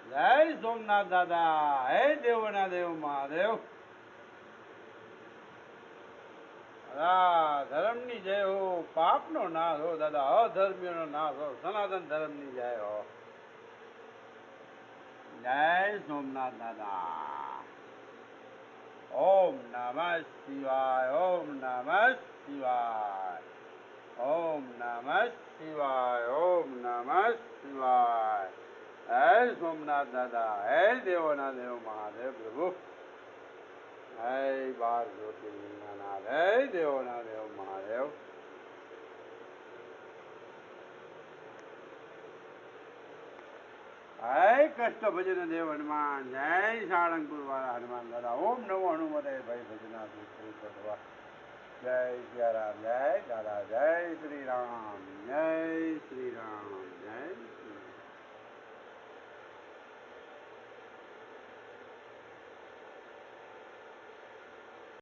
જય સોમનાથ દાદા, હે દેવોના દેવ મહાદેવ. ધર્મની જય હો, પાપનો નાશ હો દાદા, અધર્મીનો નાશ હો, સનાતન ધર્મની જય હો. જય સોમનાથ દાદા. ઓમ નમઃ શિવાય, ઓમ નમઃ શિવાય, ઓમ નમઃ શિવાય, ઓમ નમઃ શિવાય. હે સોમનાથ દાદા, હે દેવોના દેવ મહાદેવ પ્રભુ, હે 12 જ્યોતિર્લિંગના નાથ, હે દેવોના દેવ મહાદેવ. હે કષ્ટ ભજન દેવ હનુમાન, જય સાળંગપુર વાળા હનુમાન દાદા. ઓમ નમો હનુમતે ભાઈ ભજના શ્રી ભગવાન. જય સિયારામ, જય દાદા, જય શ્રી રામ, જય શ્રી રામ, જય